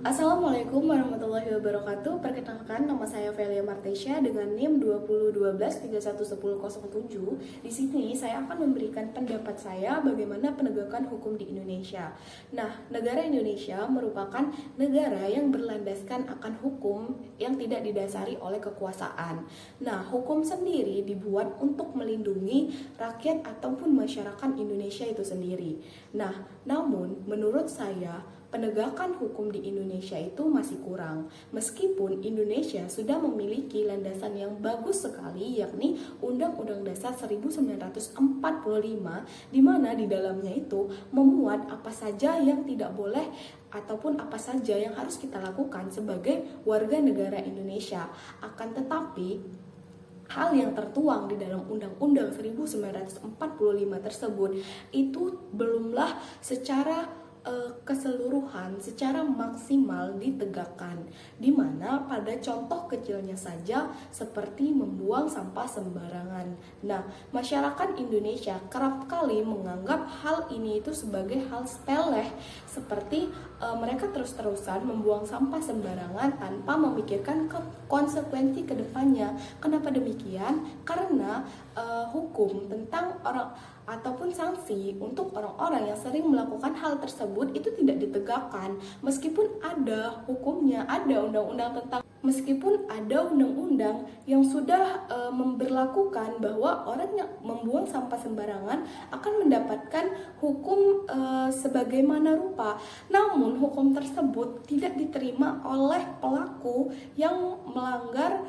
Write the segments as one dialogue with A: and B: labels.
A: Assalamualaikum warahmatullahi wabarakatuh. Perkenalkan, nama saya Velia Martesya dengan NIM 2012311007. Di sini saya akan memberikan pendapat saya bagaimana penegakan hukum di Indonesia. Nah, negara Indonesia merupakan negara yang berlandaskan akan hukum yang tidak didasari oleh kekuasaan. Nah, hukum sendiri dibuat untuk melindungi rakyat ataupun masyarakat Indonesia itu sendiri. Nah, namun menurut saya penegakan hukum di Indonesia itu masih kurang. Meskipun Indonesia sudah memiliki landasan yang bagus sekali, yakni Undang-Undang Dasar 1945, di mana di dalamnya itu memuat apa saja yang tidak boleh ataupun apa saja yang harus kita lakukan sebagai warga negara Indonesia. Akan tetapi hal yang tertuang di dalam Undang-Undang 1945 tersebut itu belumlah secara keseluruhan, secara maksimal ditegakkan, di mana pada contoh kecilnya saja seperti membuang sampah sembarangan. Nah, masyarakat Indonesia kerap kali menganggap hal ini itu sebagai hal sepele, seperti mereka terus-terusan membuang sampah sembarangan tanpa memikirkan konsekuensi kedepannya. Kenapa demikian? Karena hukum tentang orang ataupun sanksi untuk orang-orang yang sering melakukan hal tersebut itu tidak ditegakkan. Meskipun ada hukumnya, ada undang-undang yang sudah memberlakukan bahwa orang yang membuang sampah sembarangan akan mendapatkan hukum sebagaimana rupa. Namun hukum tersebut tidak diterima oleh pelaku yang melanggar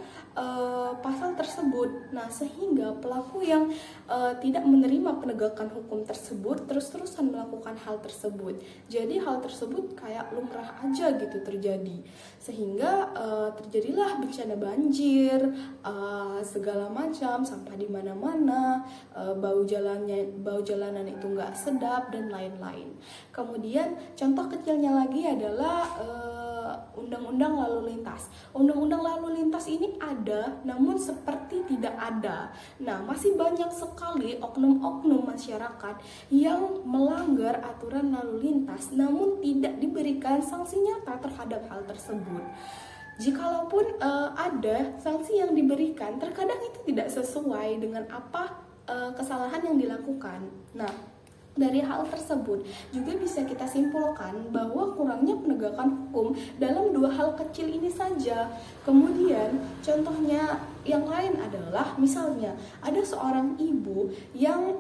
A: pasal tersebut. Nah, sehingga pelaku yang tidak menerima penegakan hukum tersebut terus-terusan melakukan hal tersebut. Jadi hal tersebut kayak lumrah aja gitu terjadi, sehingga terjadilah bencana banjir, segala macam, sampah di mana-mana, bau jalanan itu nggak sedap dan lain-lain. Kemudian contoh kecilnya lagi adalah Undang-Undang Lalu Lintas. Undang-Undang Lalu Lintas ini ada, namun seperti tidak ada. Nah, masih banyak sekali oknum-oknum masyarakat yang melanggar aturan lalu lintas, namun tidak diberikan sanksi nyata terhadap hal tersebut. Jikalaupun ada sanksi yang diberikan, terkadang itu tidak sesuai dengan apa kesalahan yang dilakukan. Nah, dari hal tersebut juga bisa kita simpulkan bahwa kurangnya penegakan hukum dalam dua hal kecil ini saja. Kemudian contohnya yang lain adalah misalnya ada seorang ibu yang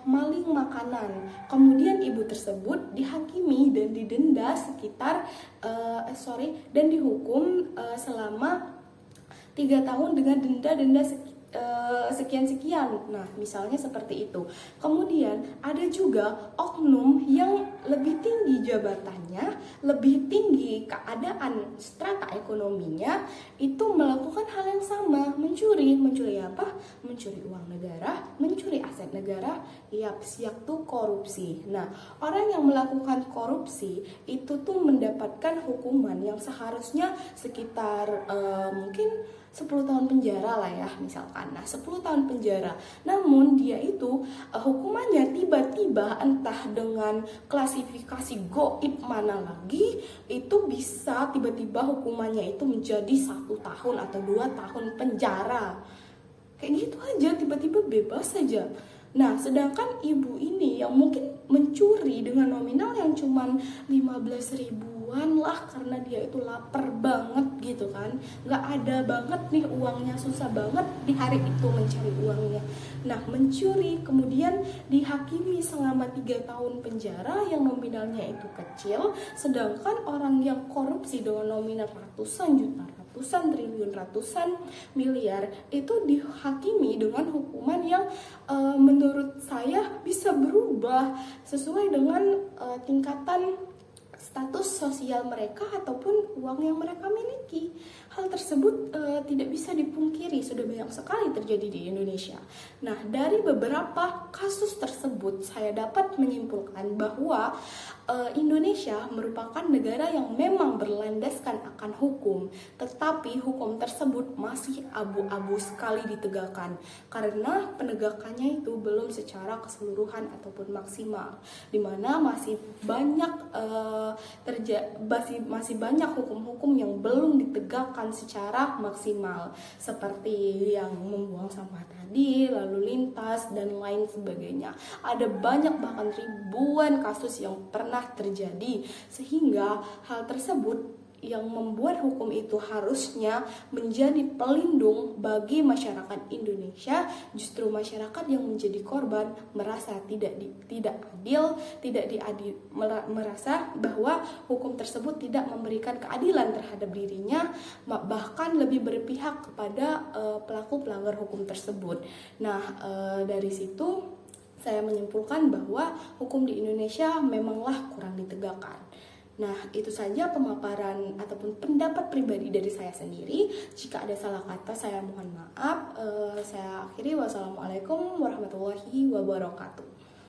A: maling makanan. Kemudian ibu tersebut dihakimi dan didenda dan dihukum selama 3 tahun dengan denda sekian-sekian. Nah, misalnya seperti itu. Kemudian ada juga oknum yang lebih tinggi jabatannya, lebih tinggi keadaan strata ekonominya, itu melakukan hal yang sama, mencuri apa? Mencuri uang negara, mencuri aset negara, siap tuh korupsi. Nah, orang yang melakukan korupsi itu tuh mendapatkan hukuman yang seharusnya sekitar mungkin 10 tahun penjara lah ya misalkan. Nah, 10 tahun penjara. Namun dia itu hukumannya tiba-tiba entah dengan klasifikasi goib mana lagi, itu bisa tiba-tiba hukumannya itu menjadi 1 tahun atau 2 tahun penjara. Kayak gitu aja, tiba-tiba bebas saja. Nah, sedangkan ibu ini yang mungkin mencuri dengan nominal yang cuman 15 ribuan lah, karena dia itu lapar banget gitu kan, nggak ada banget nih uangnya, susah banget di hari itu mencari uangnya. Nah, mencuri kemudian dihakimi selama 3 tahun penjara yang nominalnya itu kecil, sedangkan orang yang korupsi dengan nominal ratusan juta, ratusan triliun, ratusan miliar itu dihakimi dengan hukuman yang menurut saya bisa berubah sesuai dengan tingkatan status sosial mereka ataupun uang yang mereka miliki. Hal tersebut tidak bisa dipungkiri, sudah banyak sekali terjadi di Indonesia. Nah, dari beberapa kasus tersebut saya dapat menyimpulkan bahwa Indonesia merupakan negara yang memang berlandaskan akan hukum, tetapi hukum tersebut masih abu-abu sekali ditegakkan karena penegakannya itu belum secara keseluruhan ataupun maksimal, di mana masih banyak masih banyak hukum-hukum yang belum ditegakkan secara maksimal, seperti yang membuang sampah tadi, lalu lintas dan lain sebagainya. Ada banyak bahkan ribuan kasus yang pernah terjadi, sehingga hal tersebut yang membuat hukum itu harusnya menjadi pelindung bagi masyarakat Indonesia. Justru masyarakat yang menjadi korban merasa tidak adil, merasa bahwa hukum tersebut tidak memberikan keadilan terhadap dirinya, bahkan lebih berpihak kepada pelaku pelanggar hukum tersebut. Nah, dari situ saya menyimpulkan bahwa hukum di Indonesia memanglah kurang ditegakkan. Nah, itu saja pemaparan ataupun pendapat pribadi dari saya sendiri. Jika ada salah kata, saya mohon maaf. Saya akhiri. Wassalamualaikum warahmatullahi wabarakatuh.